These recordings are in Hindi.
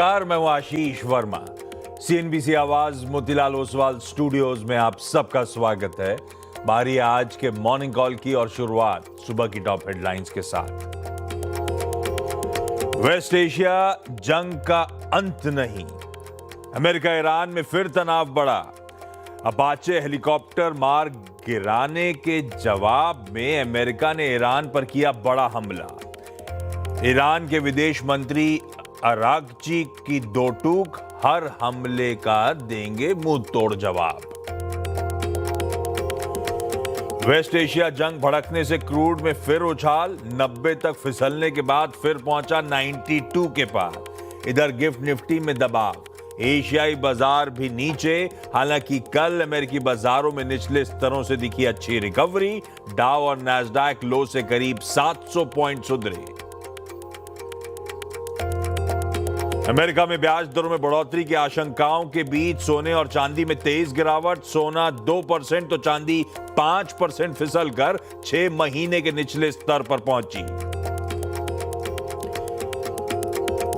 नमस्कार, मैं हूं आशीष वर्मा। सीएनबीसी आवाज मोतीलाल ओसवाल स्टूडियोज में आप सबका स्वागत है। बारी है आज के मॉर्निंग कॉल की और शुरुआत सुबह की टॉप हेडलाइंस के साथ। वेस्ट एशिया जंग का अंत नहीं, अमेरिका ईरान में फिर तनाव बढ़ा। अपाचे हेलीकॉप्टर मार गिराने के जवाब में अमेरिका ने ईरान पर किया बड़ा हमला। ईरान के विदेश मंत्री अरागची की दो टूक, हर हमले का देंगे मुंह तोड़ जवाब। वेस्ट एशिया जंग भड़कने से क्रूड में फिर उछाल, 90 तक फिसलने के बाद फिर पहुंचा 92 के पार। इधर गिफ्ट निफ्टी में दबाव, एशियाई बाजार भी नीचे। हालांकि कल अमेरिकी बाजारों में निचले स्तरों से दिखी अच्छी रिकवरी। डाउ और नैस्डैक लो से करीब 700 पॉइंट सुधरे। अमेरिका में ब्याज दरों में बढ़ोतरी की आशंकाओं के बीच सोने और चांदी में तेज गिरावट। सोना 2% तो चांदी 5% फिसल कर 6 महीने के निचले स्तर पर पहुंची।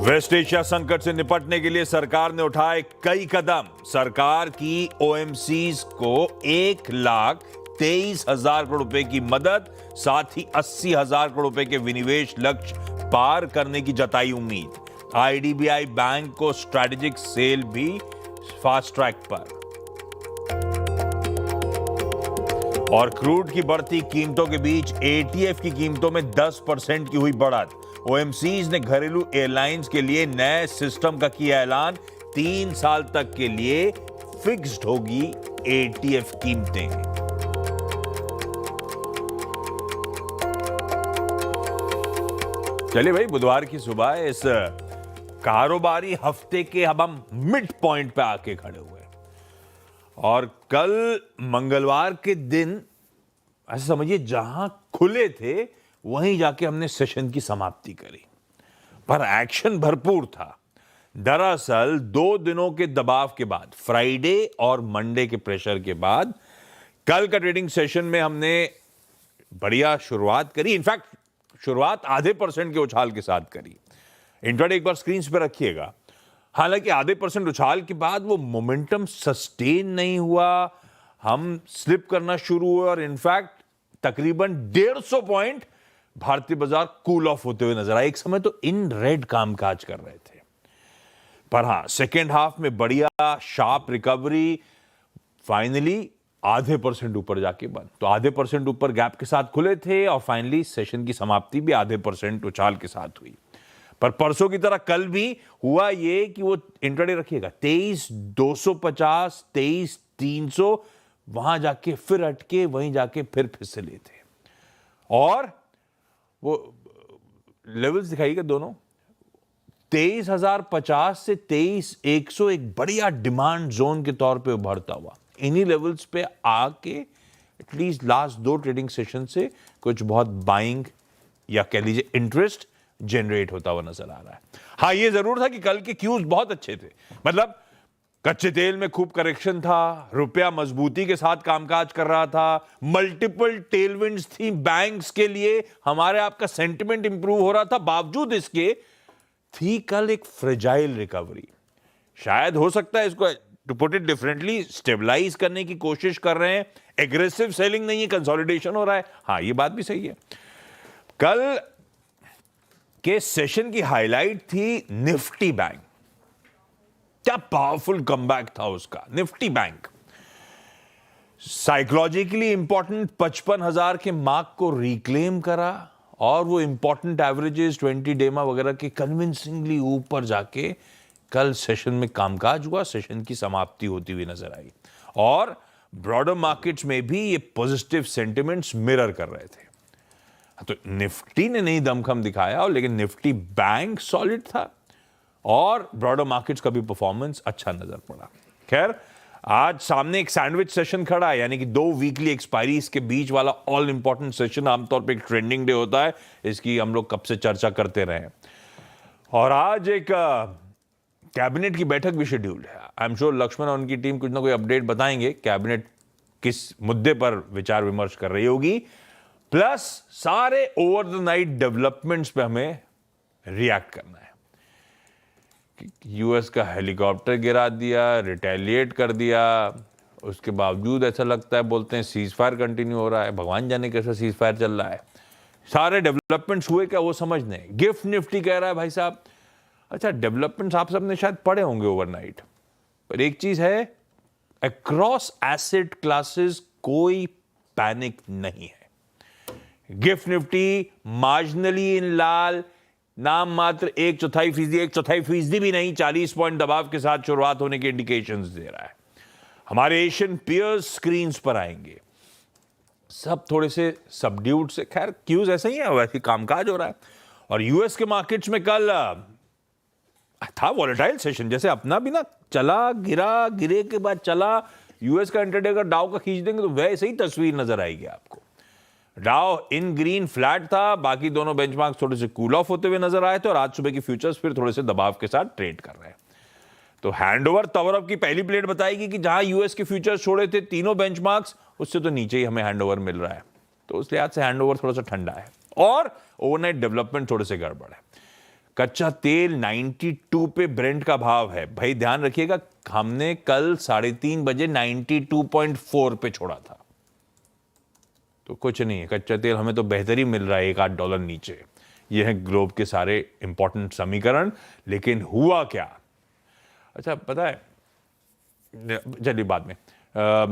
वेस्ट एशिया संकट से निपटने के लिए सरकार ने उठाए कई कदम। सरकार की ओएमसीज को 1,23,000 करोड़ रुपए की मदद, साथ ही 80,000 करोड़ रुपए के विनिवेश लक्ष्य पार करने की जताई उम्मीद। आईडीबीआई बैंक को स्ट्रैटेजिक सेल भी फास्ट ट्रैक पर। और क्रूड की बढ़ती कीमतों के बीच एटीएफ की कीमतों में 10% की हुई बढ़त। ओएमसीज ने घरेलू एयरलाइंस के लिए नए सिस्टम का किया ऐलान। 3 साल तक के लिए फिक्स्ड होगी एटीएफ कीमतें। चलिए भाई, बुधवार की सुबह इस कारोबारी हफ्ते के अब हम मिड पॉइंट पे आके खड़े हुए और कल मंगलवार के दिन ऐसे समझिए जहां खुले थे वहीं जाके हमने सेशन की समाप्ति करी, पर एक्शन भरपूर था। दरअसल 2 दिनों के दबाव के बाद, फ्राइडे और मंडे के प्रेशर के बाद, कल का ट्रेडिंग सेशन में हमने बढ़िया शुरुआत करी। इनफैक्ट शुरुआत आधे % के उछाल के साथ करी। इंट्राडे एक बार स्क्रीन पे रखिएगा। हालांकि आधे % उछाल के बाद वो मोमेंटम सस्टेन नहीं हुआ, हम स्लिप करना शुरू हुए और इनफैक्ट तकरीबन 150 पॉइंट भारतीय बाजार कूल ऑफ होते हुए नजर आए। एक समय तो इन रेड कामकाज कर रहे थे, पर हां, सेकेंड हाफ में बढ़िया शार्प रिकवरी, फाइनली आधे % ऊपर जाके बंद। तो आधे % ऊपर गैप के साथ खुले थे और फाइनली सेशन की समाप्ति भी आधे % उछाल के साथ हुई। पर परसों की तरह कल भी हुआ ये कि वो इंट्राडे रखिएगा 23,250, 23,300, वहां जाके फिर अटके, वहीं जाके फिर फिसले थे। और वो लेवल्स दिखाइएगा दोनों, 23,050 से 23,100 एक बढ़िया डिमांड जोन के तौर पे उभरता हुआ। इन्हीं लेवल्स पे आके एटलीस्ट लास्ट 2 ट्रेडिंग सेशन से कुछ बहुत बाइंग या कह लीजिए इंटरेस्ट जनरेट होता हुआ नजर आ रहा है। हाँ, ये जरूर था कि कल के क्यूज बहुत अच्छे थे। मतलब कच्चे तेल में खूब करेक्शन था, रुपया मजबूती के साथ कामकाज कर रहा था, मल्टीपल टेलविंड्स थी बैंक्स के लिए, हमारे आपका सेंटिमेंट इंप्रूव हो रहा था। बावजूद इसके थी कल एक फ्रेजाइल रिकवरी। शायद हो सकता है इसको to put it differently stabilise करने की कोशिश कर रहे हैं। एग्रेसिव सेलिंग नहीं है, कंसोलिडेशन हो रहा है। हाँ, ये बात भी सही है। कल के सेशन की हाईलाइट थी निफ्टी बैंक। क्या पावरफुल कमबैक था उसका। निफ्टी बैंक साइकोलॉजिकली इंपॉर्टेंट 55,000 के मार्क को रिक्लेम करा और वो इंपॉर्टेंट एवरेजेस 20 डेमा वगैरह के कन्विंसिंगली ऊपर जाके कल सेशन में कामकाज हुआ। सेशन की समाप्ति होती हुई नजर आई और ब्रॉडर मार्केट्स में भी ये पॉजिटिव सेंटिमेंट्स मिरर कर रहे थे। तो निफ्टी ने नहीं दमखम दिखाया, लेकिन निफ्टी बैंक सॉलिड था और ब्रॉडर मार्केट्स का भी परफॉर्मेंस अच्छा नजर पड़ा। खैर, आज सामने एक सैंडविच सेशन खड़ा है, यानी कि 2 वीकली एक्सपायरीज के बीच वाला ऑल इंपॉर्टेंट सेशन। आमतौर पे एक ट्रेंडिंग डे होता है, इसकी हम लोग कब से चर्चा करते रहे। और आज एक कैबिनेट की बैठक भी शेड्यूल्ड है। आई एम श्योर लक्ष्मण और उनकी टीम कुछ ना कोई अपडेट बताएंगे, कैबिनेट किस मुद्दे पर विचार विमर्श कर रही होगी। प्लस सारे ओवर द नाइट डेवलपमेंट्स पे हमें रिएक्ट करना है। यूएस का हेलीकॉप्टर गिरा दिया, रिटेलिएट कर दिया, उसके बावजूद ऐसा लगता है, बोलते हैं सीज फायर कंटिन्यू हो रहा है। भगवान जाने कैसा सीज फायर चल रहा है। सारे डेवलपमेंट्स हुए क्या वो समझ नहीं। गिफ्ट निफ्टी कह रहा है भाई साहब, अच्छा डेवलपमेंट्स आप सबने शायद पढ़े होंगे ओवरनाइट, पर एक चीज है, अक्रॉस एसेट क्लासेस कोई पैनिक नहीं है। गिफ्ट निफ्टी मार्जिनली इन लाल, नाम मात्र 1/4% भी नहीं, 40 पॉइंट दबाव के साथ शुरुआत होने के इंडिकेशंस दे रहा है। हमारे एशियन पियर्स स्क्रीन्स पर आएंगे, सब थोड़े से सबड्यूड से, खैर क्यूज ऐसा ही है, वैसे कामकाज हो रहा है। और यूएस के मार्केट्स में कल था वॉलेटाइल सेशन, जैसे अपना भी ना चला गिरा, गिरे के बाद चला। यूएस का इंटरडे अगर डाउ का खींच देंगे तो वैसे ही तस्वीर नजर आएगी आपको। डाउ इन ग्रीन फ्लैट था, बाकी दोनों बेंचमार्क थोड़े से कूल ऑफ होते हुए नजर आए थे, और आज सुबह की फ्यूचर्स फिर थोड़े से दबाव के साथ ट्रेड कर रहे हैं। तो हैंडओवर तवरब की पहली प्लेट बताएगी कि जहां यूएस के फ्यूचर्स छोड़े थे तीनों बेंचमार्क्स, उससे तो नीचे ही हमें हैंडओवर मिल रहा है। तो उस लिहाज से हैंडओवर थोड़ा सा ठंडा है, और ओवरनाइट डेवलपमेंट थोड़े से गड़बड़ है। कच्चा तेल 92 पे ब्रेंट का भाव है। भाई ध्यान रखिएगा, हमने कल 3:30 बजे 92.4 पे छोड़ा था, तो कुछ नहीं है, कच्चा तेल हमें तो बेहतर ही मिल रहा है, $1-8 नीचे। ये है ग्लोब के सारे इंपॉर्टेंट समीकरण। लेकिन हुआ क्या, अच्छा पता है, चलिए बाद में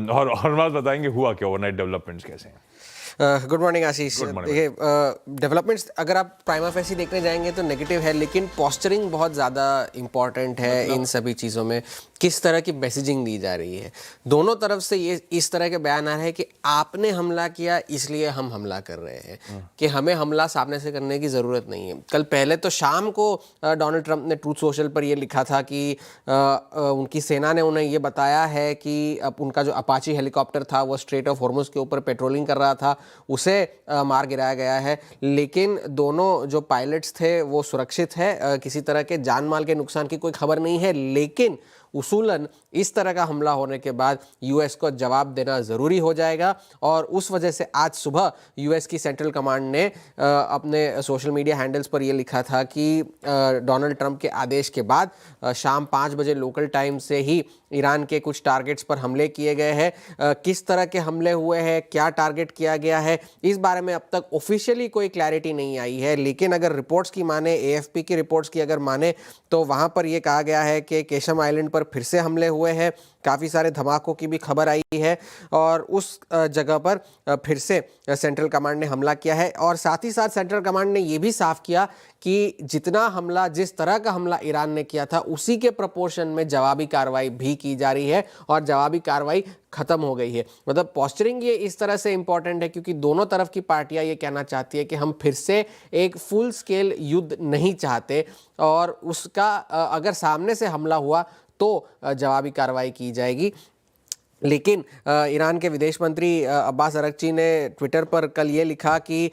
और बात बताएंगे हुआ क्या, ओवरनाइट डेवलपमेंट्स कैसे हैं। गुड मॉर्निंग आशीष। देखिए, डेवलपमेंट्स अगर आप प्राइमा फेसी देखने जाएंगे तो नेगेटिव है, लेकिन पोस्चरिंग बहुत ज़्यादा इंपॉर्टेंट है इन सभी चीज़ों में। किस तरह की मैसेजिंग दी जा रही है, दोनों तरफ से ये इस तरह के बयान आ रहे हैं कि आपने हमला किया इसलिए हम हमला कर रहे हैं, कि हमें हमला सामने से करने की ज़रूरत नहीं है। कल पहले तो शाम को डोनाल्ड ट्रंप ने ट्रूथ सोशल पर ये लिखा था कि उनकी सेना ने उन्हें ये बताया है कि अब उनका जो अपाची हेलीकॉप्टर था वो स्ट्रेट ऑफ हॉर्मुज के ऊपर पेट्रोलिंग कर रहा था, उसे मार गिराया गया है। लेकिन दोनों जो पायलट्स थे वो सुरक्षित है, किसी तरह के जान माल के नुकसान की कोई खबर नहीं है। लेकिन उसूलन इस तरह का हमला होने के बाद यूएस को जवाब देना ज़रूरी हो जाएगा, और उस वजह से आज सुबह यूएस की सेंट्रल कमांड ने अपने सोशल मीडिया हैंडल्स पर यह लिखा था कि डोनाल्ड ट्रंप के आदेश के बाद शाम 5 बजे लोकल टाइम से ही ईरान के कुछ टारगेट्स पर हमले किए गए हैं। किस तरह के हमले हुए हैं, क्या टारगेट किया गया है, इस बारे में अब तक ऑफिशियली कोई क्लैरिटी नहीं आई है। लेकिन अगर रिपोर्ट्स की माने, एएफपी की रिपोर्ट्स की अगर माने, तो वहाँ पर यह कहा गया है कि केशम आइलैंड पर फिर से हमले हुए हैं, काफ़ी सारे धमाकों की भी खबर आई है, और उस जगह पर फिर से सेंट्रल कमांड ने हमला किया है। और साथ ही साथ सेंट्रल कमांड ने यह भी साफ किया कि जितना हमला, जिस तरह का हमला ईरान ने किया था, उसी के प्रोपोर्शन में जवाबी कार्रवाई भी की जा रही है, और जवाबी कार्रवाई खत्म हो गई है। मतलब पोस्चरिंग ये इस तरह से इंपॉर्टेंट है क्योंकि दोनों तरफ की पार्टियां ये कहना चाहती है कि हम फिर से एक फुल स्केल युद्ध नहीं चाहते, और उसका अगर सामने से हमला हुआ तो जवाबी कार्रवाई की जाएगी। लेकिन ईरान के विदेश मंत्री अब्बास अरगची ने ट्विटर पर कल ये लिखा कि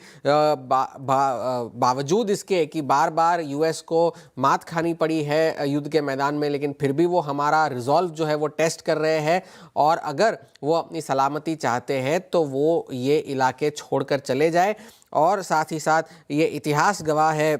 बावजूद इसके कि बार बार यूएस को मात खानी पड़ी है युद्ध के मैदान में, लेकिन फिर भी वो हमारा रिजॉल्व जो है वो टेस्ट कर रहे हैं, और अगर वो अपनी सलामती चाहते हैं तो वो ये इलाके छोड़कर चले जाए। और साथ ही साथ ये इतिहास गवाह है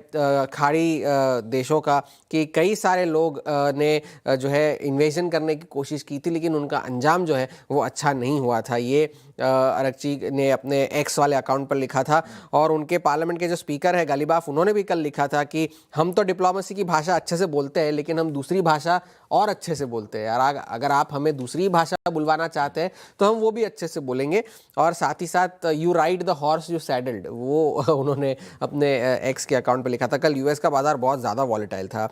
खाड़ी देशों का कि कई सारे लोग ने जो है इन्वेजन करने की कोशिश की थी, लेकिन उनका अंजाम जो है वो अच्छा नहीं हुआ था। ये अरगची ने अपने एक्स वाले अकाउंट पर लिखा था। और उनके पार्लियामेंट के जो स्पीकर है गालिबाफ, उन्होंने भी कल लिखा था कि हम तो डिप्लोमेसी की भाषा अच्छे से बोलते हैं, लेकिन हम दूसरी भाषा और अच्छे से बोलते हैं, और अगर आप हमें दूसरी भाषा बुलवाना चाहते हैं तो हम वो भी अच्छे से बोलेंगे। और साथ ही साथ you ride the horse you saddled, वो उन्होंने अपने एक्स के अकाउंट पर लिखा था। कल यूएस का बाजार बहुत ज़्यादा वॉलेटाइल था।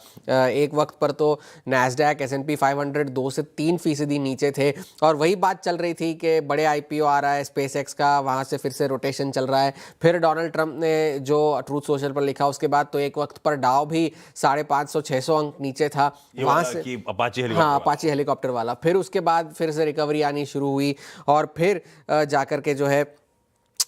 एक वक्त पर तो नैस्डैक, S&P 500 2 से 3% नीचे थे, और वही बात चल रही थी कि बड़े IPO आ रहा है स्पेस एक्स का, वहाँ से फिर से रोटेशन चल रहा है। फिर डोनाल्ड ट्रंप ने जो ट्रूथ सोशल पर लिखा, उसके बाद तो एक वक्त पर डाउ भी 550-600 अंक नीचे था, वहाँ से अपाची हेलीकॉप्टर वाला। फिर उसके बाद फिर से रिकवरी आनी शुरू हुई, और फिर जाकर के जो है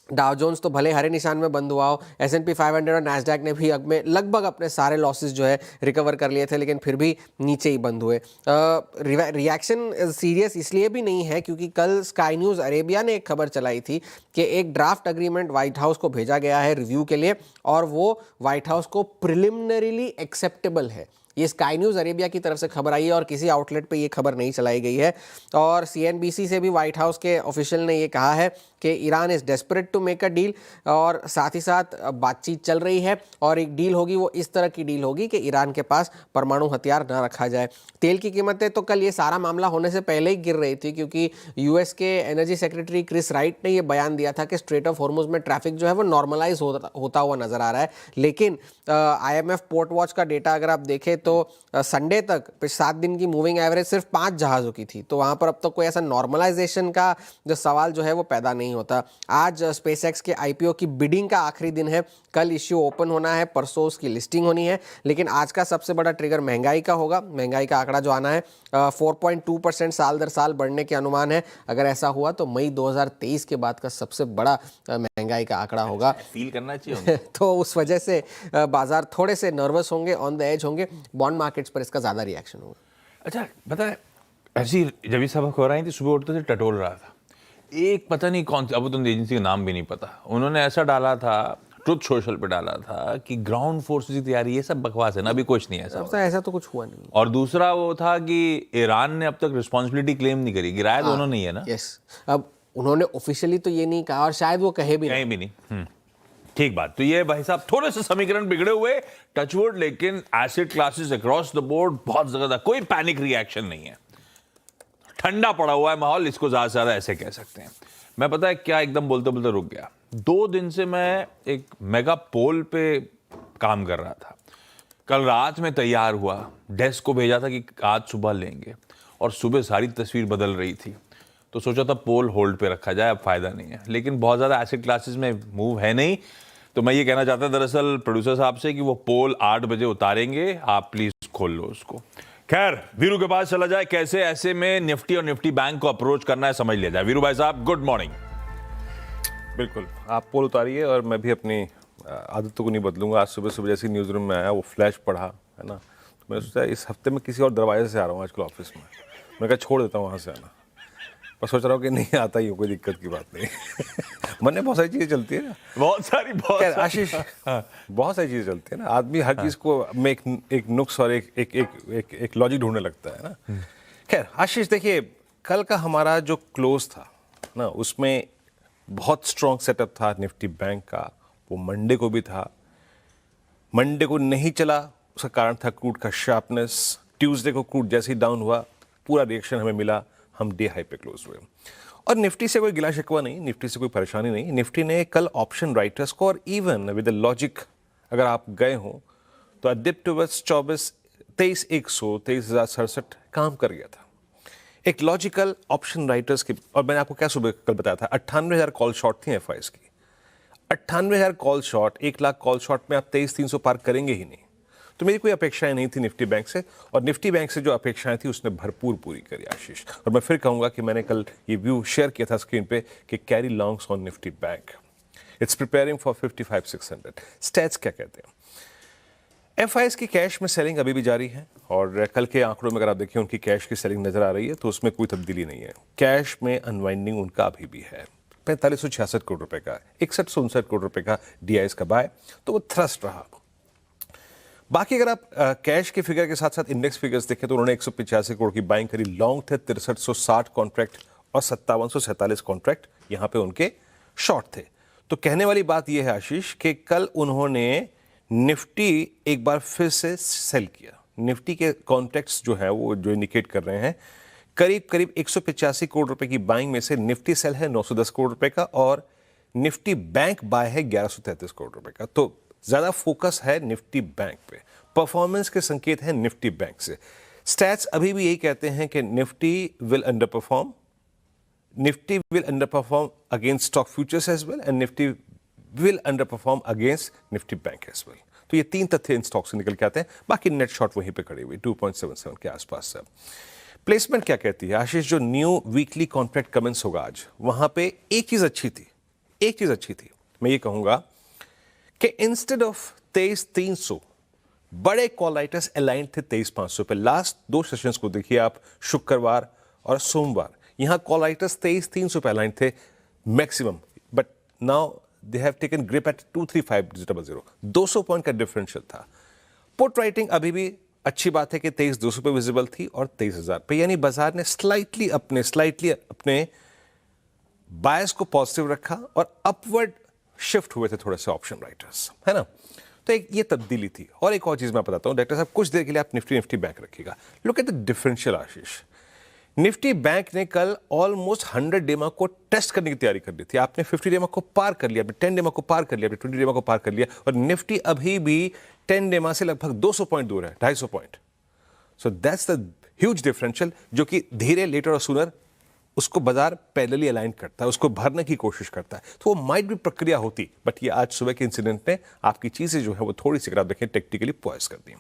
डाउ जोन्स तो भले हरे निशान में बंद हुआ हो, S&P 500 और नैस्डैक ने भी अब में लगभग अपने सारे लॉसेस जो है रिकवर कर लिए थे, लेकिन फिर भी नीचे ही बंद हुए। रिएक्शन सीरियस इसलिए भी नहीं है क्योंकि कल स्काई न्यूज़ अरेबिया ने एक खबर चलाई थी कि एक ड्राफ्ट एग्रीमेंट व्हाइट हाउस को भेजा गया है रिव्यू के लिए, और वो व्हाइट हाउस को प्रिलिमिनरीली एक्सेप्टेबल है। ये स्काई न्यूज़ अरेबिया की तरफ से खबर आई है और किसी आउटलेट पे ये खबर नहीं चलाई गई है। और CNBC से भी व्हाइट हाउस के ऑफिशियल ने ये कहा है कि Iran is desperate to make a deal, और साथ ही साथ बातचीत चल रही है और एक डील होगी वो इस तरह की डील होगी कि ईरान के पास परमाणु हथियार न रखा जाए। तेल की कीमतें तो कल ये सारा मामला होने से पहले ही गिर रही थी, क्योंकि यूएस के एनर्जी सेक्रेटरी क्रिस राइट ने ये बयान दिया था कि स्ट्रेट ऑफ हॉर्मुज में ट्रैफिक जो है वो नॉर्मलाइज होता हुआ नजर आ रहा है। लेकिन IMF पोर्ट वॉच का डेटा अगर आप देखें तो संडे तक 7 दिन की मूविंग एवरेज सिर्फ 5 जहाज़ों की थी, तो वहाँ पर अब तक कोई ऐसा नॉर्मलाइजेशन का जो सवाल जो है वो पैदा नहीं होता। आज स्पेसएक्स के IPO की बिडिंग का आखिरी दिन है, कल इश्यू ओपन होना है, परसों उसकी लिस्टिंग होनी है। लेकिन आज का सबसे बड़ा ट्रिगर महंगाई का होगा। महंगाई का आंकड़ा जो आना है 4.2% साल दर साल बढ़ने के अनुमान है। अगर ऐसा हुआ तो मई 2023 के बाद का सबसे बड़ा महंगाई का आंकड़ा होगा। फील करना चाहिए तो उस वजह से बाजार थोड़े से नर्वस होंगे, ऑन द एज होंगे, बॉन्ड मार्केट्स पर इसका ज़्यादा रिएक्शन होगा। अच्छा, पता है ऐसी जब ये सब खबर आई थी, सुबह उठते से टटोल रहा था एक, पता नहीं कौन सी, अब तो एजेंसी का नाम भी नहीं पता, उन्होंने ऐसा डाला था, ट्रुथ सोशल पे डाला था कि ग्राउंड फोर्सेस की तैयारी, ये सब बकवास है ना, अभी कुछ नहीं है ऐसा तो कुछ हुआ नहीं। और दूसरा वो था कि ईरान ने अब तक रिस्पॉन्सिबिलिटी क्लेम नहीं करी, गिराया तो उन्होंने ही है ना। यस, अब उन्होंने ऑफिशियली तो ये नहीं कहा और शायद वो कहे भी नहीं। ठीक बात। तो ये भाई साहब थोड़े से समीकरण बिगड़े हुए, टचवुड, लेकिन acid classes across the board बहुत ज्यादा, कोई पैनिक रिएक्शन नहीं है, ठंडा पड़ा हुआ है माहौल, इसको ज्यादा से ज्यादा ऐसे कह सकते हैं। मैं पता है क्या एकदम बोलते बोलते रुक गया। 2 दिन से मैं एक मेगा पोल पे काम कर रहा था, कल रात में तैयार हुआ, डेस्क को भेजा था कि आज सुबह लेंगे, और सुबह सारी तस्वीर बदल रही थी, तो सोचा था पोल होल्ड पे रखा जाए, अब फायदा नहीं है। लेकिन बहुत ज़्यादा एसिड क्लासेस में मूव है नहीं, तो मैं ये कहना चाहता दरअसल प्रोड्यूसर साहब से कि वो पोल 8 बजे उतारेंगे, आप प्लीज खोल लो उसको। खैर, वीरू के पास चला जाए, कैसे ऐसे में निफ्टी और निफ्टी बैंक को अप्रोच करना है समझ लिया जाए। वीरू भाई साहब, गुड मॉर्निंग। बिल्कुल, आप पोल उतारिए और मैं भी अपनी आदतों को नहीं बदलूंगा। आज सुबह सुबह जैसे न्यूज़ रूम में आया, वो फ्लैश पढ़ा है ना, तो मैंने सोचा इस हफ्ते में किसी और दरवाजे से आ रहा हूँ आजकल ऑफिस में, मैं कहा छोड़ देता हूँ वहाँ से आना, पर सोच रहा हूँ कि नहीं आता ही हो, कोई दिक्कत की बात नहीं। मन में बहुत सारी चीज़ें चलती है ना, बहुत आशीष, बहुत सारी चीज़ें चलती है ना, आदमी हर चीज़ को में एक नुक्स और एक लॉजिक ढूंढने लगता है ना। खैर आशीष, देखिए कल का हमारा जो क्लोज था ना, उसमें बहुत स्ट्रॉन्ग सेटअप था निफ्टी बैंक का, वो मंडे को भी था। मंडे को नहीं चला, उसका कारण था क्रूड का शार्पनेस। ट्यूसडे को क्रूड जैसे ही डाउन हुआ, पूरा रिएक्शन हमें मिला, हम डे हाई पे क्लोज हुए। और निफ्टी से कोई गिला शिकवा नहीं, निफ्टी से कोई परेशानी नहीं। निफ्टी ने कल ऑप्शन राइटर्स को, और इवन विद द लॉजिक अगर आप गए हो तो डिप टुवर्ड्स 23,100 23,067 काम कर गया था। एक लॉजिकल ऑप्शन राइटर्स की, और मैंने आपको क्या सुबह कल बताया था, 98,000 कॉल शॉर्ट थी एफआईएस की। 98,000 call short, 1 lakh call short में आप 23,300 पार करेंगे ही नहीं। तो मेरी कोई अपेक्षाएं नहीं थी निफ्टी बैंक से, और निफ्टी बैंक से जो अपेक्षाएं थी उसने भरपूर पूरी करी आशीष। और मैं फिर कहूंगा कि मैंने कल ये व्यू शेयर किया था स्क्रीन पे कि carry longs on Nifty bank, it's preparing for 55,600। Stats क्या कहते हैं? एफआईएस की कैश में सेलिंग अभी भी जारी है, और कल के आंकड़ों में अगर आप देखिए उनकी कैश की सेलिंग नजर आ रही है, तो उसमें कोई तब्दीली नहीं है। कैश में अनवाइंडिंग उनका अभी भी है, 4566 करोड़ रुपए का, 6159 करोड़ रुपए का डीआईएस का बाय, तो वो थ्रस्ट रहा। बाकी अगर आप कैश के फिगर के साथ साथ इंडेक्स फिगर्स देखें तो उन्होंने 185 करोड़ की बाइंग करी। लॉन्ग थे 6360 कॉन्ट्रैक्ट और 5747 कॉन्ट्रैक्ट यहाँ पे उनके शॉर्ट थे। तो कहने वाली बात यह है आशीष कि कल उन्होंने निफ्टी एक बार फिर से सेल किया। निफ्टी के कॉन्ट्रैक्ट्स जो है वो जो इंडिकेट कर रहे हैं, करीब करीब 185 करोड़ रुपए की बाइंग में से निफ्टी सेल है 910 करोड़ रुपए का, और निफ्टी बैंक बाय है 1133 करोड़ रुपए का। तो ज्यादा फोकस है निफ्टी बैंक पे, परफॉर्मेंस के संकेत हैं निफ्टी बैंक से। स्टैट्स अभी भी यही कहते हैं कि Nifty will underperform against stock futures as well, and Nifty will underperform against Nifty bank as well. तो ये 3 तथ्य इन स्टॉक से निकल के आते हैं। बाकी नेट शॉर्ट वहीं पे खड़ी हुई 2.77 के आसपास है। प्लेसमेंट क्या कहती है आशीष? जो न्यू वीकली कॉन्ट्रैक्ट कमेंस होगा आज, वहां पे एक चीज अच्छी थी, मैं ये कहूंगा कि इंस्टेड ऑफ 23,300 बड़े कॉल राइटर्स अलाइंड थे 23,500 पे। लास्ट 2 सेशंस को देखिए आप, शुक्रवार और सोमवार, यहां कॉल राइटर्स 23,300 पे अलाइंड थे maximum, but now they have taken grip at 235,000। 200 point का डिफरेंशियल था। पुट राइटिंग अभी भी अच्छी बात है कि 23,200 पे विजिबल थी और 23,000 पे, यानी बाजार ने स्लाइटली अपने बायस को पॉजिटिव रखा और अपवर्ड शिफ्ट हुए थे थोड़े से ऑप्शन राइटर्स, है ना। तो एक ये तब्दीली थी। और एक और चीज मैं बताता हूं डॉक्टर साहब, कुछ देर के लिए आप निफ्टी बैंक रखिएगा। Look at the differential Ashish. Nifty bank ने कल ऑलमोस्ट 100 डेमा को टेस्ट करने की तैयारी कर ली थी। आपने 50 डेमा को पार कर लिया, आपने 10 डेमा को पार कर लिया, आपने 20 डेमा को पार कर लिया, और निफ्टी अभी भी 10 डेमा से लगभग 200 पॉइंट दूर है, 250 point. So that's the huge differential, जो कि धीरे लेटर और सूनर उसको बाजार पैरेलली अलाइन करता है, उसको भरने की कोशिश करता है। तो वो माइट भी प्रक्रिया होती, बट ये आज सुबह के इंसिडेंट ने आपकी चीजें जो है वो थोड़ी सी, अगर आप देखें, टेक्निकली पॉइज कर दी।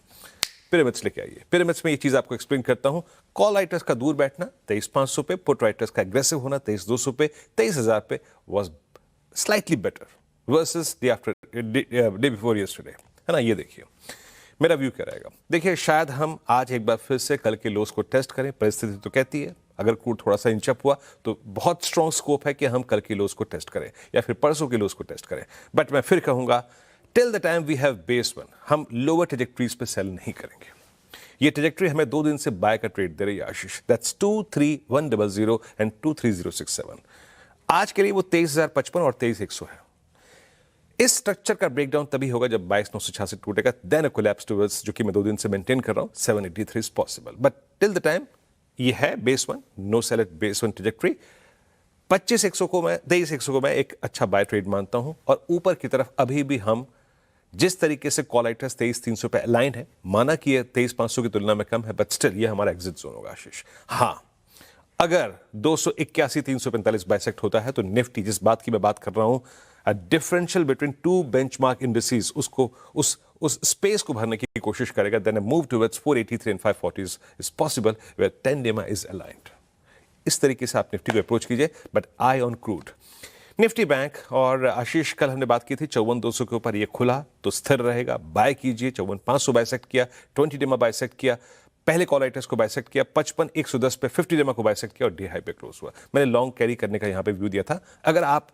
पिरामिड्स लेके आइए। पिरामिड्स में ये चीज आपको एक्सप्लेन करता हूं। कॉल राइटर्स का दूर बैठना 23,500 पे, पुट राइटर्स का एग्रेसिव होना 23,200 पे, 23,000 पे was slightly better versus day before yesterday, है ना। ये देखिए मेरा व्यू क्या रहेगा। देखिए, शायद हम आज एक बार फिर से कल के लोस को टेस्ट करें। परिस्थिति तो कहती है अगर क्रूड थोड़ा सा इंचअप हुआ तो बहुत स्ट्रॉन्ग स्कोप है कि हम कल के लोस को टेस्ट करें या फिर परसों के लोस को टेस्ट करें। बट मैं फिर कहूंगा, till the time we have base one, हम लोअर ट्रेजेक्टरीज पे सेल नहीं करेंगे। ये ट्रेजेक्टरी हमें 2 दिन से बाय का ट्रेड दे रही है आशीष। That's 23100 and 23067। आज के लिए वो 23,055 और 23,100 है। इस स्ट्रक्चर का ब्रेकडाउन तभी होगा जब 22,986 टूटेगा, देन अ कोलैप्स टुवर्ड्स, जो कि मैं 2 दिन से मेंटेन कर रहा हूं, 783 is possible. But till the time ये है base one, no sell at base one trajectory. 25,100 को मैं 23,100 को मैं एक अच्छा बाय ट्रेड मानता हूं, और ऊपर की तरफ अभी भी हम जिस तरीके से कॉल राइटर्स 23,300 पे अलाइन है, माना कि ये 23,500 की तुलना में कम है, बट स्टिल ये हमारा एग्जिट जोन होगा आशीष। हाँ, अगर 281,345 बाइसेक्ट होता है तो निफ्टी, जिस बात की मैं बात कर रहा हूं, a differential between 2 benchmark indices, उसको उस स्पेस को भरने की कोशिश करेगा, then a move towards 483 and 540 is possible where 10 DEMA is aligned. इस तरीके से आप निफ्टी को अप्रोच कीजिए, but I on crude. Nifty bank और आशीष, कल हमने बात की थी 54,200 के ऊपर, ये खुला तो स्थिर रहेगा, बाय कीजिए। 54,500 बाइसेक्ट किया, 20 डेमा बाइसेक्ट किया, पहले कॉल राइटर्स को बाइसेक्ट किया, 55,110 पे 50 डेमा को बाइसेक्ट किया और डी हाई पे क्लोज हुआ। मैंने लॉन्ग कैरी करने का यहां पे व्यू दिया था। अगर आप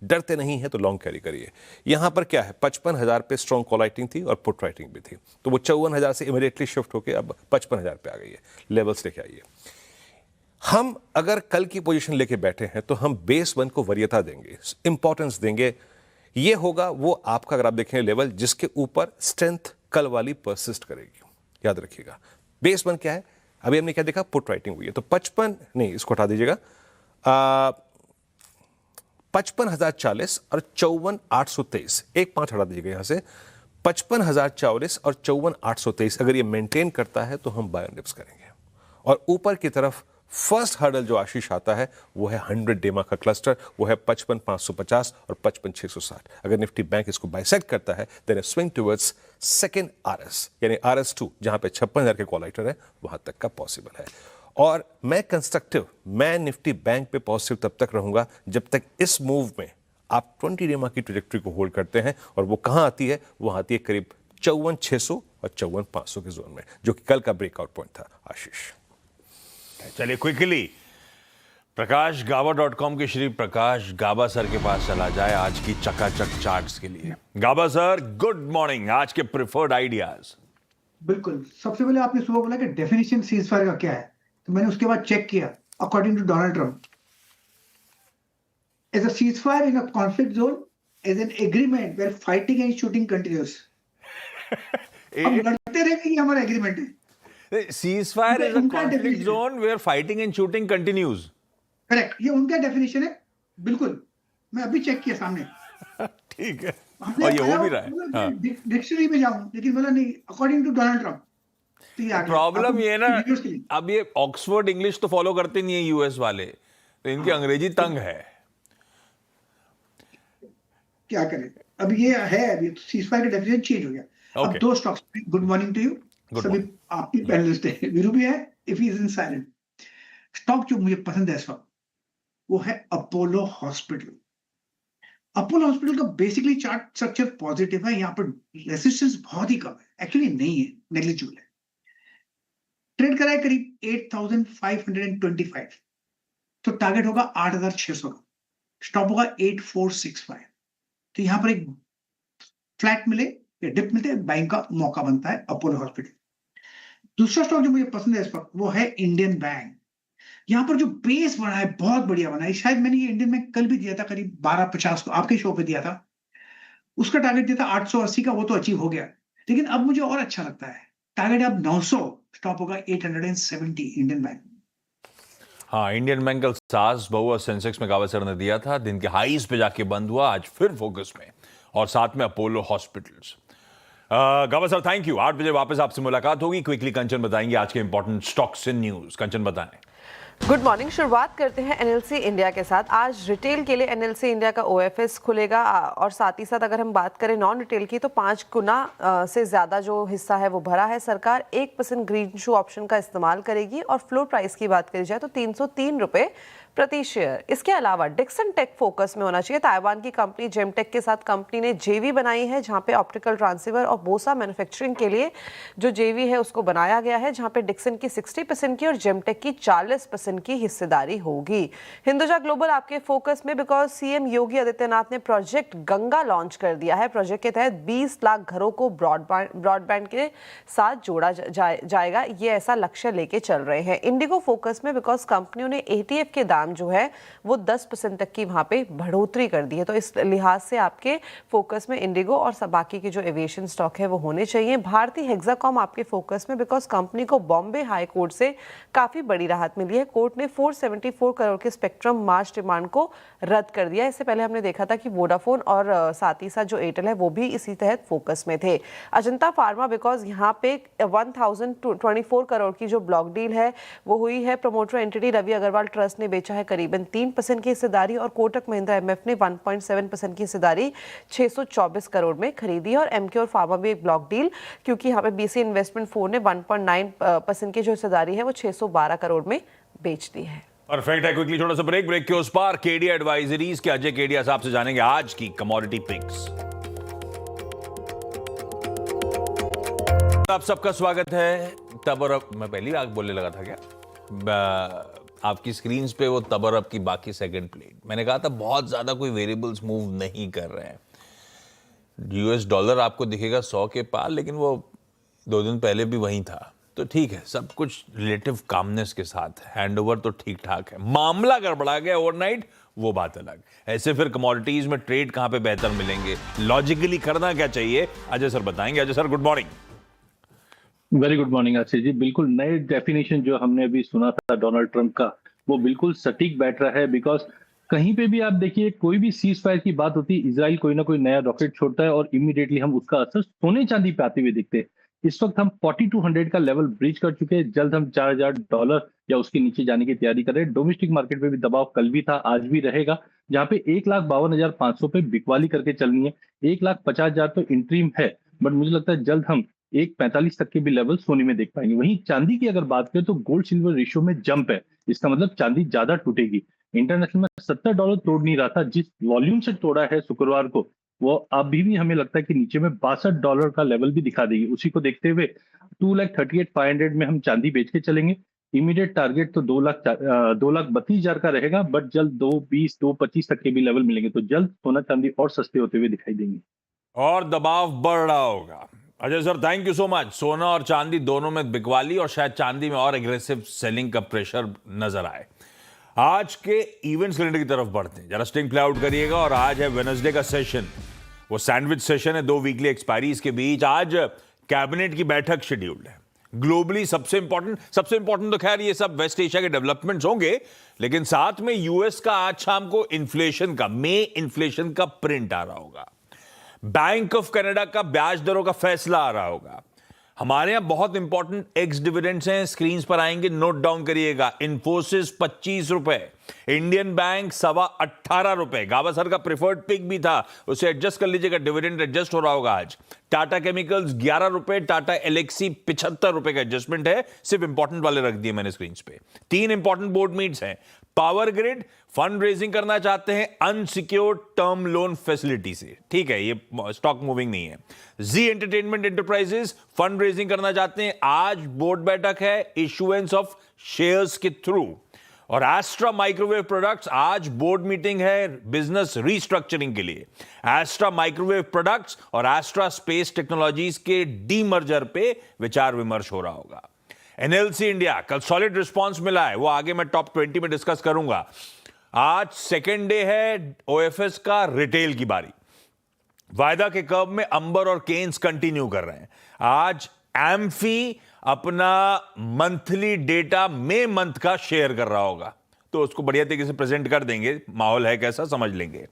डरते नहीं है तो लॉन्ग कैरी करिए। यहां पर क्या है, 55,000 पे स्ट्रॉन्ग कॉल राइटिंग थी और पुट राइटिंग भी थी, तो वो 54,000 से इमीडिएटली शिफ्ट होकर अब 55,000 पे आ गई है। लेवल्स लेके आइए। हम अगर कल की पोजीशन लेके बैठे हैं तो हम बेस वन को वरीयता देंगे, इंपॉर्टेंस देंगे। ये होगा वो आपका, अगर आप देखें लेवल, जिसके ऊपर स्ट्रेंथ कल वाली परसिस्ट करेगी। याद रखिएगा, बेस वन क्या है, अभी हमने क्या देखा, पुट राइटिंग हुई है, तो 55 नहीं, इसको हटा दीजिएगा, 55,040 और 54,823, एक 5 हटा दीजिएगा यहां से। 55,040 और 54,823 अगर ये मेंटेन करता है तो हम बाय ऑन डिप्स करेंगे। और ऊपर की तरफ फर्स्ट हर्डल जो आशीष आता है वो है 100 डेमा का क्लस्टर, वो है 55,550 और 55,660। अगर निफ्टी बैंक इसको बाइसेक्ट करता है, then swing towards second RS, यानी RS2, जहां पे 56,000 के कॉल राइटर है, वहां तक का पॉसिबल है। और मैं कंस्ट्रक्टिव, मैं निफ्टी बैंक पे पॉजिटिव तब तक रहूंगा जब तक इस मूव में आप 20 डेमा की ट्रेजेक्टरी को होल्ड करते हैं। और वो कहां आती है, वो आती है करीब 54,600 और 54,500 के जोन में, जो कि कल का ब्रेकआउट पॉइंट था आशीष। चलिए क्विकली प्रकाशगाबा.com के श्री प्रकाश गाबा सर के पास चला जाए आज की चकाचक चार्ट्स के लिए। गाबा सर, गुड मॉर्निंग। आज के प्रिफर्ड आइडियाज। बिल्कुल, सबसे पहले आपने सुबह बोला कि डेफिनेशन सीजफायर का क्या है, तो मैंने उसके बाद चेक किया। According to Donald Trump, as a ceasefire in a conflict zone is an agreement where fighting and shooting continues. हम लड़ते रहेंगे, ये हमारा एग्रीमेंट है। Ceasefire is a conflict zone where fighting and shooting continues. Correct, ये उनका डेफिनेशन है। बिल्कुल, मैं अभी चेक किया सामने। ठीक है, और ये हो भी रहा है। हाँ। डिक्शनरी में जाऊं, लेकिन बोला नहीं, according to Donald Trump. Problem ये ना, अब ये ऑक्सफोर्ड इंग्लिश तो फॉलो करते नहीं है यूएस वाले, तो इनकी अंग्रेजी तंग है। क्या करें, अब ये है, अभी सीजफायर का डेफिनेशन चेंज हो गया। अब 2 stocks. Good morning to you सभी, आपकी पैनलिस्ट है, वीरू भी है, if he is in silent. Stock जो मुझे पसंद है इस वक्त, वो है अपोलो हॉस्पिटल। अपोलो हॉस्पिटल का बेसिकली चार्ट स्ट्रक्चर पॉजिटिव है, यहाँ पर रेजिस्टेंस बहुत ही कम है, एक्चुअली नहीं है, नेग्लिजिबल है। ट्रेड करा है करीब 8,525, तो टारगेट होगा 8,600 का, स्टॉप होगा 8,465। तो यहां पर एक फ्लैट मिले या डिप मिलते, बाइंग का मौका बनता है अपोलो हॉस्पिटल। दूसरा स्टॉक जो मुझे पसंद है इस वक्त वो है इंडियन बैंक। यहाँ पर जो बेस बना है बहुत बढ़िया बना है। शायद मैंने ये इंडियन बैंक कल भी दिया था, करीब 12.50 को आपके शो पे दिया था। उसका टारगेट दिया था 880 का, वो तो अचीव हो गया। लेकिन अब मुझे और अच्छा लगता है, टारगेट अब 900, स्टॉप होगा 870 इंडियन बैंक। हाँ, इंडियन बैंक कल सास बहू और सेंसेक्स में गावस्कर ने दिया था, दिन के हाईज पे जाके बंद हुआ, आज फिर फोकस में, और साथ में Apollo hospitals. Gavaskar thank you. 8 बजे वापस आपसे मुलाकात होगी। क्विकली कंचन बताएंगे आज के इंपॉर्टेंट स्टॉक्स इन न्यूज। कंचन बताएं। Good morning. शुरुआत करते हैं एनएलसी इंडिया के साथ। आज रिटेल के लिए एनएलसी इंडिया का ओएफएस खुलेगा और साथ ही साथ अगर हम बात करें नॉन रिटेल की तो 5 गुना से ज़्यादा जो हिस्सा है वो भरा है। सरकार 1% ग्रीन शू ऑप्शन का इस्तेमाल करेगी और फ्लोर प्राइस की बात करी जाए तो 303 रुपये प्रति शेयर। इसके अलावा डिक्सन टेक फोकस में होना चाहिए। ताइवान की कंपनी जेमटेक के साथ कंपनी ने जेवी बनाई है, जहां पे ऑप्टिकल ट्रांसीवर और बोसा मैन्युफैक्चरिंग के लिए जो जेवी है उसको बनाया गया है, जहां पे डिक्सन की 60% की और जेमटेक की 40% की हिस्सेदारी होगी। हिंदुजा ग्लोबल आपके फोकस में बिकॉज सीएम योगी आदित्यनाथ ने प्रोजेक्ट गंगा लॉन्च कर दिया है। प्रोजेक्ट के तहत 20 लाख घरों को ब्रॉडबैंड के साथ जोड़ा जाएगा। ये ऐसा लक्ष्य लेके चल रहे हैं। इंडिगो फोकस में बिकॉज कंपनियों ने एटीएफ के दाम जो है वो 10% तक की वहां पे बढ़ोतरी कर दी है, तो इस लिहाज से आपके फोकस में इंडिगो और सब बाकी के जो एविएशन स्टॉक है वो होने चाहिए। भारतीय हेक्साकॉम आपके फोकस में बिकॉज कंपनी को बॉम्बे हाई कोर्ट से काफी बड़ी राहत मिली है। कोर्ट ने 474 करोड़ के स्पेक्ट्रम मार्च डिमांड को रद्द कर दिया। इससे पहले हमने देखा था कि वोडाफोन और साथ ही साथ जो एयरटेल है वो भी इसी तहत फोकस में थे। अजंता फार्मा बिकॉज यहाँ पे 1024 करोड़ की जो ब्लॉक डील है वो हुई है। Promoter entity Ravi Agrawal trust ने बेचा है करीबन 3% की हिस्सेदारी और कोटक महिंद्रा एमएफ ने 1.7% की हिस्सेदारी 624 करोड़ में खरीदी है। और एमके और फार्मा भी एक ब्लॉक डील, क्योंकि यहाँ पे बीसी इन्वेस्टमेंट 4 ने 1.9% की जो हिस्सेदारी है वो 612 करोड़ में बेच दी है। परफेक्ट है। क्विकली छोटा सा ब्रेक के उस पार केडिया एडवाइजरीज के अजय केडिया साहब से जानेंगे आज की कमोडिटी पिक्स। आप सबका स्वागत है। तब और अब मैं पहली बार बोलने लगा था क्या? आपकी स्क्रीन पे वो तब और अब की बाकी सेकंड प्लेट, मैंने कहा था बहुत ज्यादा कोई वेरिएबल्स मूव नहीं कर रहे हैं। यूएस डॉलर आपको दिखेगा 100 के पार, लेकिन वो 2 दिन पहले भी वहीं था, तो ठीक है, सब कुछ रिलेटिव कामनेस के साथ है। हैंडओवर तो ठीक ठाक है। मामला गड़बड़ा गया ओवरनाइट, वो बात अलग। ऐसे फिर कमोडिटीज में ट्रेड कहां पे बेहतर मिलेंगे, लॉजिकली करना क्या चाहिए, अजय सर बताएंगे। Ajay sir good morning. Very good morning Ashish ji. बिल्कुल नए डेफिनेशन जो हमने अभी सुना था डोनाल्ड ट्रंप का, वो बिल्कुल सटीक बैठ रहा है। बिकॉज कहीं पे भी आप देखिए, कोई भी सीज फायर की बात होती है, इजराइल कोई ना कोई नया रॉकेट छोड़ता है और इमीडिएटली हम उसका असर सोने चांदी पे आते हुए दिखते हैं। इस वक्त हम 4200 का लेवल ब्रीच कर चुके हैं। जल्द हम $4000 या उसके नीचे जाने की तैयारी कर रहे हैं। डोमेस्टिक मार्केट पे भी दबाव कल भी था, आज भी रहेगा, जहां पे 1,52,500 पे बिकवाली करके चलनी है। 1,50,000 तो इंट्रीम है, बट मुझे लगता है जल्द हम 1,45 तक के भी लेवल सोने में देख पाएंगे। वहीं चांदी की अगर बात करें तो गोल्ड सिल्वर रेशियो में जंप है। इसका मतलब चांदी ज्यादा टूटेगी। इंटरनेशनल में $70 तोड़ नहीं रहा था, जिस वॉल्यूम से तोड़ा है शुक्रवार को, वो अभी भी हमें लगता है कि नीचे में $62 का लेवल भी दिखा देगी। उसी को देखते हुए 2,38,500 में हम चांदी बेच के चलेंगे। इमीडिएट टारगेट तो 2,32,000 का रहेगा, बट जल्द 2,20, 2,25 तक के भी लेवल मिलेंगे। तो जल्द सोना चांदी और सस्ते होते हुए दिखाई देंगे और दबाव बढ़ रहा होगा। Ajay sir thank you so much. सोना और चांदी दोनों में बिकवाली और शायद चांदी में और एग्रेसिव सेलिंग का प्रेशर नजर आए। आज के इवेंट्स कैलेंडर की तरफ बढ़ते हैं, जरा स्टिंग प्ले आउट करिएगा। और आज है वेडनेसडे का सेशन, वो सैंडविच सेशन है 2 वीकली एक्सपायरीज के बीच। आज कैबिनेट की बैठक शेड्यूल्ड है। ग्लोबली सबसे इंपॉर्टेंट तो खैर ये सब वेस्ट एशिया के डेवलपमेंट्स होंगे, लेकिन साथ में यूएस का आज शाम को इन्फ्लेशन का, मई इन्फ्लेशन का प्रिंट आ रहा होगा। बैंक ऑफ कनाडा का ब्याज दरों का फैसला आ रहा होगा। हमारे यहां बहुत इंपॉर्टेंट एक्स डिविडेंड्स हैं, स्क्रीन पर आएंगे, नोट डाउन करिएगा। इन्फोसिस 25 रुपए, इंडियन बैंक 18.25 रुपए। गावस्कर का प्रिफर्ड पिक भी था, उसे एडजस्ट कर लीजिएगा, डिविडेंड एडजस्ट हो रहा होगा आज। टाटा केमिकल्स 11 रुपए, टाटा एलेक्सी 75 रुपए का एडजस्टमेंट है। सिर्फ इंपॉर्टेंट वाले रख दिए मैंने स्क्रीन पे। 3 इंपॉर्टेंट बोर्ड मीट्स हैं। पावर ग्रिड फंड रेजिंग करना चाहते हैं अनसिक्योर्ड टर्म लोन फैसिलिटी से, ठीक है, ये स्टॉक मूविंग नहीं है। जी एंटरटेनमेंट एंटरप्राइजेस फंड रेजिंग करना चाहते हैं, आज बोर्ड बैठक है इशुएंस ऑफ शेयर्स के थ्रू। और एस्ट्रा माइक्रोवेव प्रोडक्ट्स आज बोर्ड मीटिंग है बिजनेस रीस्ट्रक्चरिंग के लिए। एस्ट्रा माइक्रोवेव प्रोडक्ट्स और एस्ट्रा स्पेस टेक्नोलॉजीज के डीमर्जर पे विचार विमर्श हो रहा होगा। एनएलसी इंडिया कल सॉलिड रिस्पांस मिला है, वो आगे मैं टॉप 20 में डिस्कस करूंगा। आज सेकेंड डे है ओएफएस का, रिटेल की बारी। वायदा के कर्व में अंबर और केन्स कंटिन्यू कर रहे हैं। आज एम्फी अपना मंथली डेटा मई मंथ का शेयर कर रहा होगा, तो उसको बढ़िया तरीके से प्रेजेंट कर देंगे, माहौल है कैसा समझ लेंगे।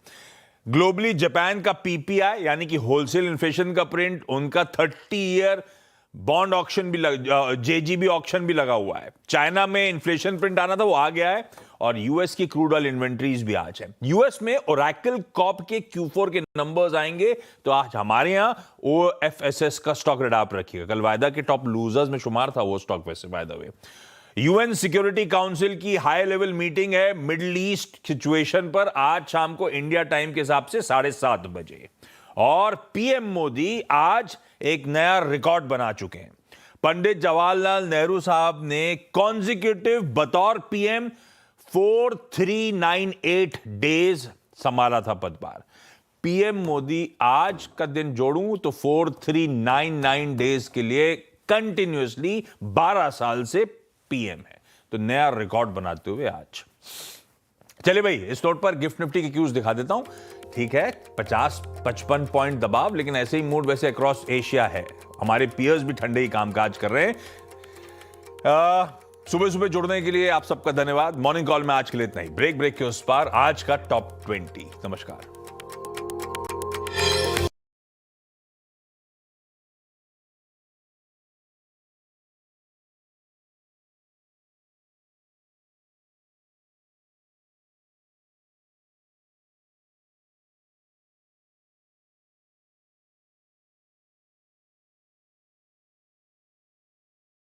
ग्लोबली जापान का पीपीआई यानी कि होलसेल इन्फ्लेशन का प्रिंट, उनका 30 ईयर बॉन्ड ऑक्शन भी जेजीबी ऑक्शन भी लगा हुआ है। चाइना में इन्फ्लेशन प्रिंट आना था, वो आ गया है। और यूएस की क्रूड ऑयल इन्वेंट्रीज भी आज है। यूएस में ओरेकल कॉर्प के Q4 के नंबर्स आएंगे, तो आज हमारे यहां ओएफएसएस का स्टॉक रेड आप रखिएगा। कल वायदा के टॉप लूजर्स में शुमार था वो स्टॉक, वैसे by the way. UN security council की हाई लेवल मीटिंग है मिडिल ईस्ट सिचुएशन पर, आज शाम को इंडिया टाइम के हिसाब से 7:30 बजे। और पीएम मोदी आज एक नया रिकॉर्ड बना चुके हैं। पंडित जवाहरलाल नेहरू साहब ने कॉन्जिक्यूटिव बतौर पीएम 4398 डेज संभाला था पदभार। पीएम मोदी आज का दिन जोड़ूं तो 4399 डेज के लिए कंटिन्यूअसली 12 साल से पीएम है, तो नया रिकॉर्ड बनाते हुए आज। चलिए भाई, इस नोट पर गिफ्ट निफ्टी के क्यूज दिखा देता हूं। ठीक है, 50-55 पॉइंट दबाव, लेकिन ऐसे ही मूड वैसे अक्रॉस एशिया है। हमारे पियर्स भी ठंडे ही कामकाज कर रहे हैं। सुबह सुबह जुड़ने के लिए आप सबका धन्यवाद। मॉर्निंग कॉल में आज के लिए इतना ही। ब्रेक के उस पार आज का टॉप 20। नमस्कार।